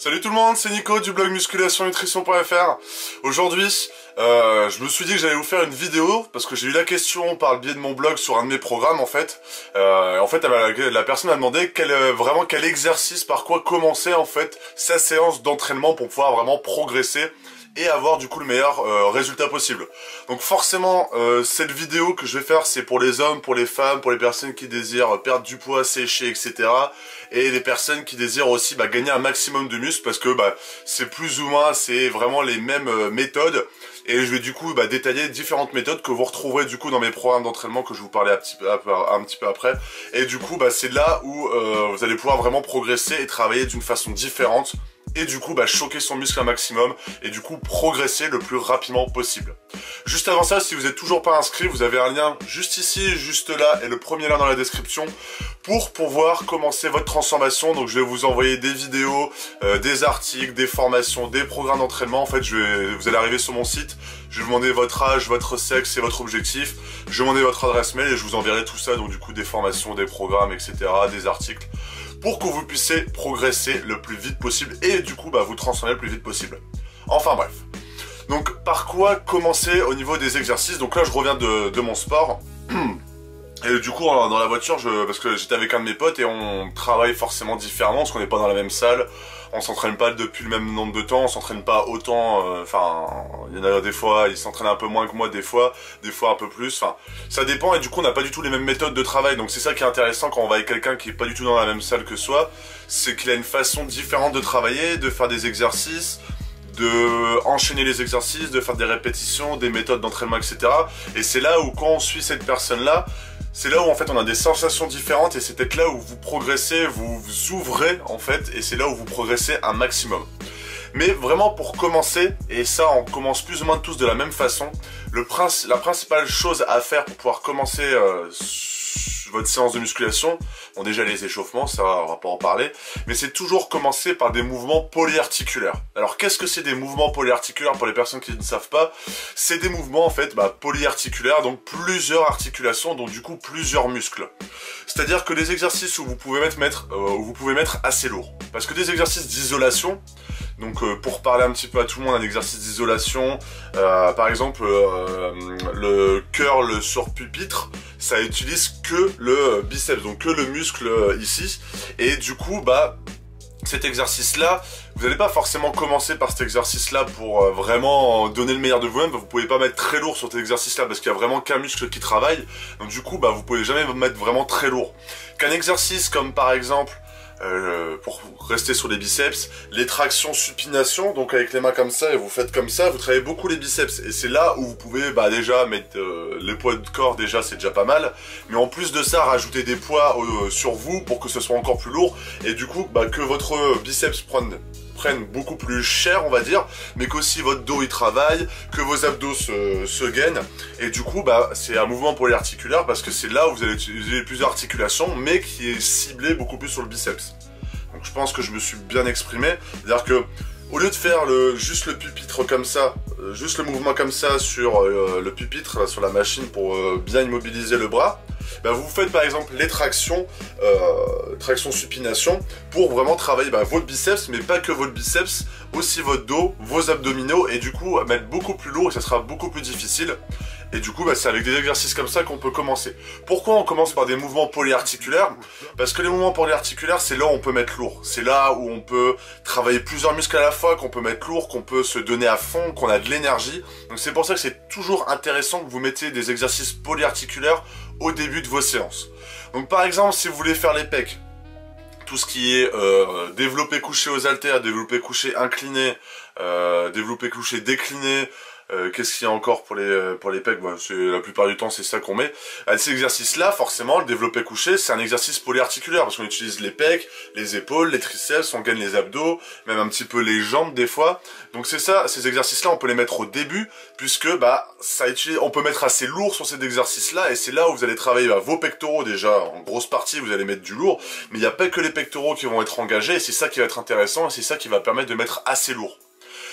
Salut tout le monde, c'est Nico du blog musculationnutrition.fr. Aujourd'hui, je me suis dit que j'allais vous faire une vidéo parce que j'ai eu la question par le biais de mon blog sur un de mes programmes en fait. La personne m'a demandé quel exercice, par quoi commencer en fait sa séance d'entraînement pour pouvoir vraiment progresser et avoir du coup le meilleur résultat possible. Donc forcément, cette vidéo que je vais faire, c'est pour les hommes, pour les femmes, pour les personnes qui désirent perdre du poids, sécher, etc. Et les personnes qui désirent aussi gagner un maximum de muscles parce que c'est plus ou moins, c'est vraiment les mêmes méthodes. Et je vais du coup détailler différentes méthodes que vous retrouverez du coup dans mes programmes d'entraînement que je vous parlais un petit peu après. Et du coup c'est là où vous allez pouvoir vraiment progresser et travailler d'une façon différente. Et du coup choquer son muscle un maximum et du coup progresser le plus rapidement possible. Juste avant ça, si vous n'êtes toujours pas inscrit, vous avez un lien juste ici, juste là et le premier lien dans la description pour pouvoir commencer votre transformation. Donc je vais vous envoyer des vidéos, des articles, des formations, des programmes d'entraînement. En fait vous allez arriver sur mon site, je vais vous demander votre âge, votre sexe et votre objectif. Je vais vous demander votre adresse mail et je vous enverrai tout ça, donc du coup des formations, des programmes, etc., des articles, pour que vous puissiez progresser le plus vite possible et du coup vous transformer le plus vite possible. Enfin bref. Donc par quoi commencer au niveau des exercices? Donc là je reviens de mon sport. Et du coup dans la voiture, parce que j'étais avec un de mes potes et on travaille forcément différemment parce qu'on n'est pas dans la même salle. On s'entraîne pas depuis le même nombre de temps, on s'entraîne pas autant, il y en a des fois, ils s'entraînent un peu moins que moi des fois un peu plus, ça dépend et du coup on n'a pas du tout les mêmes méthodes de travail, donc c'est ça qui est intéressant quand on va avec quelqu'un qui est pas du tout dans la même salle que soi, c'est qu'il a une façon différente de travailler, de faire des exercices, de enchaîner les exercices, de faire des répétitions, des méthodes d'entraînement, etc. Et c'est là où quand on suit cette personne-là, c'est là où en fait on a des sensations différentes et c'est peut-être là où vous progressez, vous vous ouvrez en fait et c'est là où vous progressez un maximum. Mais vraiment pour commencer, et ça on commence plus ou moins tous de la même façon, la principale chose à faire pour pouvoir commencer votre séance de musculation, bon déjà les échauffements, ça on va pas en parler, mais c'est toujours commencer par des mouvements polyarticulaires. Alors qu'est-ce que c'est des mouvements polyarticulaires pour les personnes qui ne savent pas? C'est des mouvements en fait polyarticulaires, donc plusieurs articulations, donc du coup plusieurs muscles. C'est-à-dire que les exercices où vous pouvez mettre assez lourd. Parce que des exercices d'isolation, donc pour parler un petit peu à tout le monde, un exercice d'isolation, par exemple le curl sur pupitre, ça utilise que le biceps, donc que le muscle ici, et du coup cet exercice-là, vous n'allez pas forcément commencer par cet exercice-là pour vraiment donner le meilleur de vous-même. Vous pouvez pas mettre très lourd sur cet exercice-là parce qu'il y a vraiment qu'un muscle qui travaille. Donc du coup, vous pouvez jamais mettre vraiment très lourd. Qu'un exercice comme par exemple, pour rester sur les biceps, les tractions supination, donc avec les mains comme ça et vous faites comme ça, vous travaillez beaucoup les biceps et c'est là où vous pouvez déjà mettre les poids de corps, déjà c'est déjà pas mal, mais en plus de ça rajouter des poids sur vous pour que ce soit encore plus lourd et du coup que votre biceps prenne beaucoup plus cher on va dire, mais qu'aussi votre dos il travaille, que vos abdos se gainent et du coup c'est un mouvement polyarticulaire parce que c'est là où vous allez utiliser plusieurs articulations mais qui est ciblé beaucoup plus sur le biceps. Donc je pense que je me suis bien exprimé, c'est-à-dire que au lieu de faire juste le pupitre comme ça, juste le mouvement comme ça sur le pupitre, là, sur la machine pour bien immobiliser le bras, vous faites par exemple les tractions, traction supination, pour vraiment travailler votre biceps, mais pas que votre biceps, aussi votre dos, vos abdominaux, et du coup mettre beaucoup plus lourd et ça sera beaucoup plus difficile. Et du coup, c'est avec des exercices comme ça qu'on peut commencer. Pourquoi on commence par des mouvements polyarticulaires? Parce que les mouvements polyarticulaires, c'est là où on peut mettre lourd. C'est là où on peut travailler plusieurs muscles à la fois, qu'on peut mettre lourd, qu'on peut se donner à fond, qu'on a de l'énergie. Donc c'est pour ça que c'est toujours intéressant que vous mettiez des exercices polyarticulaires au début de vos séances. Donc par exemple, si vous voulez faire les pecs, tout ce qui est développé couché aux haltères, développé couché incliné, développé couché décliné, qu'est-ce qu'il y a encore pour les pecs? La plupart du temps c'est ça qu'on met. Ces exercices-là, forcément, le développé couché, c'est un exercice polyarticulaire parce qu'on utilise les pecs, les épaules, les triceps, on gagne les abdos, même un petit peu les jambes des fois. Donc c'est ça, ces exercices-là, on peut les mettre au début puisque on peut mettre assez lourd sur ces exercices-là et c'est là où vous allez travailler vos pectoraux déjà. En grosse partie, vous allez mettre du lourd, mais il n'y a pas que les pectoraux qui vont être engagés et c'est ça qui va être intéressant et c'est ça qui va permettre de mettre assez lourd.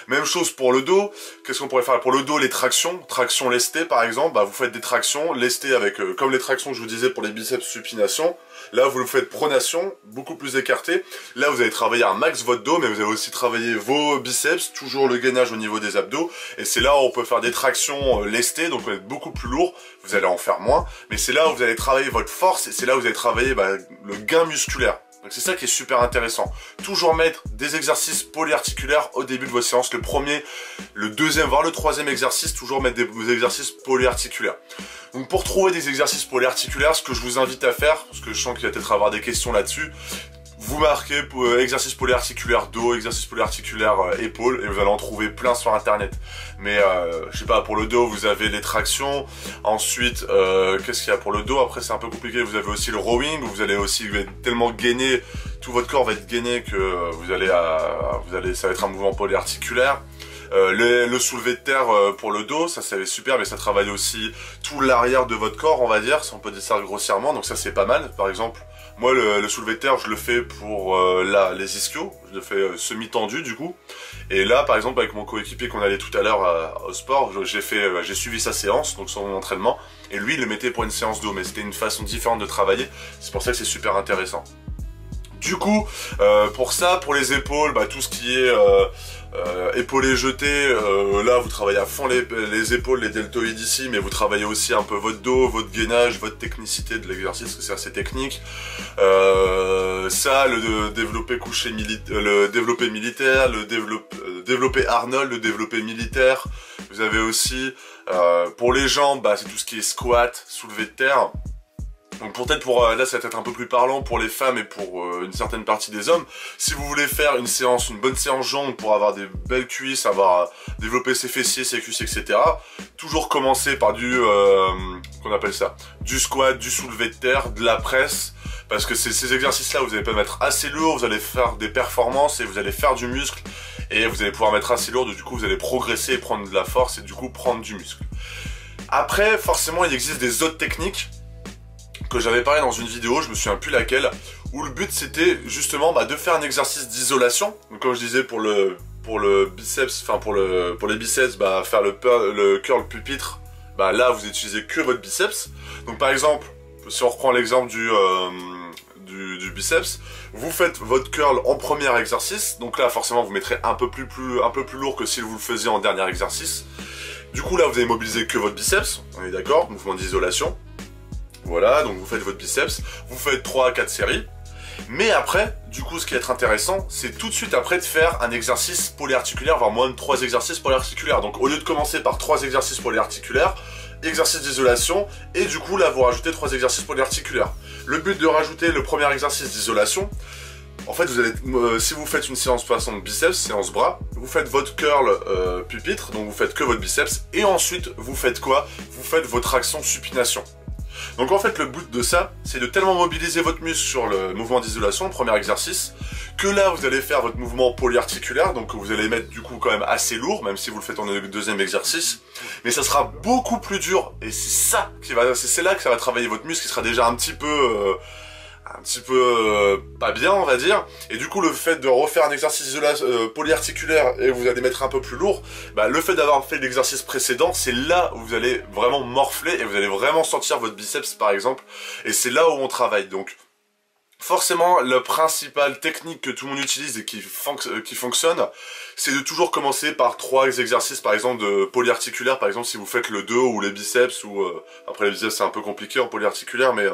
Même chose pour le dos. Qu'est-ce qu'on pourrait faire pour le dos? Les tractions, tractions lestées par exemple, bah vous faites des tractions lestées avec, comme les tractions que je vous disais pour les biceps supination. Là vous le faites pronation, beaucoup plus écarté. Là vous allez travailler un max votre dos, mais vous allez aussi travailler vos biceps, toujours le gainage au niveau des abdos. Et c'est là où on peut faire des tractions lestées, donc on va être beaucoup plus lourd, vous allez en faire moins. Mais c'est là où vous allez travailler votre force, et c'est là où vous allez travailler le gain musculaire. Donc c'est ça qui est super intéressant. Toujours mettre des exercices polyarticulaires au début de vos séances. Le premier, le deuxième, voire le troisième exercice, toujours mettre des exercices polyarticulaires. Donc pour trouver des exercices polyarticulaires, ce que je vous invite à faire, parce que je sens qu'il va peut-être avoir des questions là-dessus, vous marquez exercice polyarticulaire dos, exercice polyarticulaire épaules, et vous allez en trouver plein sur internet. Mais je sais pas, pour le dos vous avez les tractions. Ensuite qu'est-ce qu'il y a pour le dos? Après c'est un peu compliqué, vous avez aussi le rowing, où vous allez aussi être tellement gainé, tout votre corps va être gainé que ça va être un mouvement polyarticulaire. Le soulevé de terre pour le dos, ça c'est super, mais ça travaille aussi tout l'arrière de votre corps, on va dire, si on peut dire ça grossièrement, donc ça c'est pas mal. Par exemple, moi le soulevé de terre, je le fais pour les ischios, je le fais semi-tendu du coup. Et là par exemple avec mon coéquipier qu'on allait tout à l'heure au sport, j'ai suivi sa séance, donc son entraînement, et lui il le mettait pour une séance dos, mais c'était une façon différente de travailler, c'est pour ça que c'est super intéressant. Du coup, pour ça, pour les épaules, tout ce qui est épaules jetés, là vous travaillez à fond les épaules, les deltoïdes ici, mais vous travaillez aussi un peu votre dos, votre gainage, votre technicité de l'exercice, parce que c'est assez technique. Ça, le développé couché le développé militaire, le développé Arnold, le développé militaire. Vous avez aussi, pour les jambes, c'est tout ce qui est squat, soulevé de terre. Donc peut-être là ça va être un peu plus parlant pour les femmes et pour une certaine partie des hommes. Si vous voulez faire une bonne séance jambes pour avoir des belles cuisses, développer ses fessiers, ses cuisses, etc. Toujours commencer par du squat, du soulevé de terre, de la presse. Parce que ces exercices-là, vous allez pas mettre assez lourd, vous allez faire des performances et vous allez faire du muscle. Et vous allez pouvoir mettre assez lourd, du coup vous allez progresser et prendre de la force et du coup prendre du muscle. Après, forcément, il existe des autres techniques que j'avais parlé dans une vidéo, je me souviens plus laquelle, où le but c'était justement de faire un exercice d'isolation. Donc comme je disais pour le biceps, pour les biceps, faire le curl pupitre, là vous utilisez que votre biceps. Donc par exemple, si on reprend l'exemple du biceps, vous faites votre curl en premier exercice, donc là forcément vous mettrez un peu plus lourd que si vous le faisiez en dernier exercice. Du coup là vous allez mobiliser que votre biceps, on est d'accord, mouvement d'isolation. Voilà, donc vous faites votre biceps, vous faites 3 à 4 séries. Mais après, du coup, ce qui va être intéressant, c'est tout de suite après de faire un exercice polyarticulaire, voire moins de 3 exercices polyarticulaires. Donc au lieu de commencer par 3 exercices polyarticulaires, exercice d'isolation, et du coup là vous rajoutez 3 exercices polyarticulaires. Le but de rajouter le premier exercice d'isolation, en fait, vous allez, si vous faites une séance façon de biceps, séance bras, vous faites votre curl pupitre, donc vous faites que votre biceps, et ensuite vous faites quoi? Vous faites vos tractions supination. Donc en fait le but de ça, c'est de tellement mobiliser votre muscle sur le mouvement d'isolation, le premier exercice, que là vous allez faire votre mouvement polyarticulaire, donc vous allez mettre du coup quand même assez lourd, même si vous le faites en deuxième exercice, mais ça sera beaucoup plus dur, et c'est là que ça va travailler votre muscle qui sera déjà un petit peu pas bien on va dire, et du coup le fait de refaire un exercice polyarticulaire et vous allez mettre un peu plus lourd, le fait d'avoir fait l'exercice précédent, c'est là où vous allez vraiment morfler et vous allez vraiment sentir votre biceps par exemple, et c'est là où on travaille. Donc forcément la principale technique que tout le monde utilise et qui fonctionne, c'est de toujours commencer par 3 exercices par exemple de polyarticulaire, par exemple si vous faites le dos ou les biceps, ou après les biceps c'est un peu compliqué en polyarticulaire, mais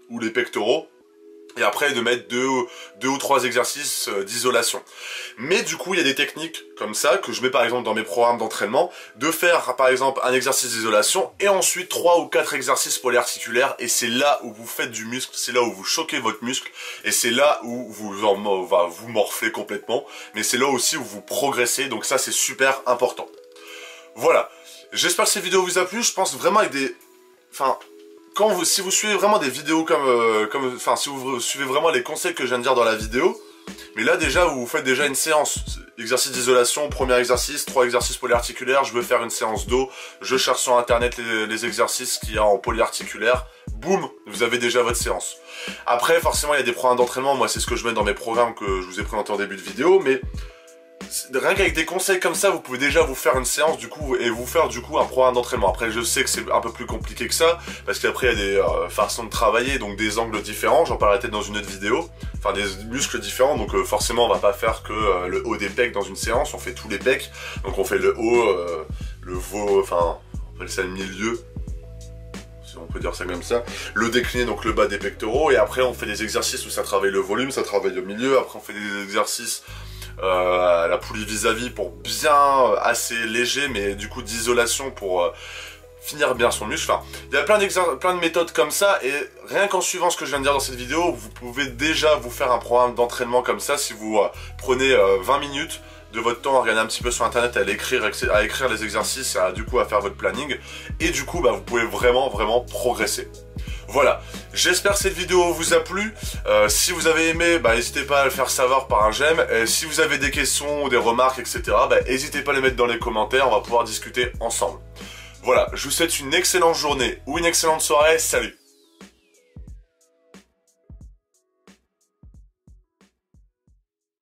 ou les pectoraux. Et après de mettre 2 ou 3 exercices d'isolation. Mais du coup il y a des techniques comme ça que je mets par exemple dans mes programmes d'entraînement, de faire par exemple un exercice d'isolation et ensuite 3 ou 4 exercices polyarticulaires, et c'est là où vous faites du muscle, c'est là où vous choquez votre muscle, et c'est là où vous morflez complètement, mais c'est là aussi où vous progressez, donc ça c'est super important. Voilà, j'espère que cette vidéo vous a plu, je pense vraiment avec des... si vous suivez vraiment des vidéos si vous suivez vraiment les conseils que je viens de dire dans la vidéo, mais là déjà vous faites déjà une séance, exercice d'isolation, premier exercice, 3 exercices polyarticulaires, je veux faire une séance dos, je cherche sur internet les exercices qu'il y a en polyarticulaire, boum, vous avez déjà votre séance. Après forcément il y a des programmes d'entraînement, moi c'est ce que je mets dans mes programmes que je vous ai présenté en début de vidéo, mais rien qu'avec des conseils comme ça, vous pouvez déjà vous faire une séance du coup et vous faire du coup un programme d'entraînement. Après, je sais que c'est un peu plus compliqué que ça parce qu'après il y a des façons de travailler, donc des angles différents. J'en parlerai peut-être dans une autre vidéo. Enfin, des muscles différents, donc forcément on va pas faire que le haut des pecs dans une séance. On fait tous les pecs, donc on fait le haut, le veau, enfin on appelle ça le milieu. On peut dire ça comme ça, le décliné, donc le bas des pectoraux, et après on fait des exercices où ça travaille le volume, ça travaille au milieu, après on fait des exercices à la poulie vis-à-vis pour bien, assez léger, mais du coup d'isolation pour finir bien son muscle. Enfin, il y a plein de méthodes comme ça, et rien qu'en suivant ce que je viens de dire dans cette vidéo, vous pouvez déjà vous faire un programme d'entraînement comme ça si vous prenez 20 minutes de votre temps à regarder un petit peu sur internet, à écrire les exercices, du coup à faire votre planning, et du coup bah, vous pouvez vraiment progresser. Voilà, j'espère que cette vidéo vous a plu. Si vous avez aimé, bah, n'hésitez pas à le faire savoir par un j'aime. Et si vous avez des questions ou des remarques, etc., bah, n'hésitez pas à les mettre dans les commentaires, on va pouvoir discuter ensemble. Voilà, je vous souhaite une excellente journée ou une excellente soirée, salut!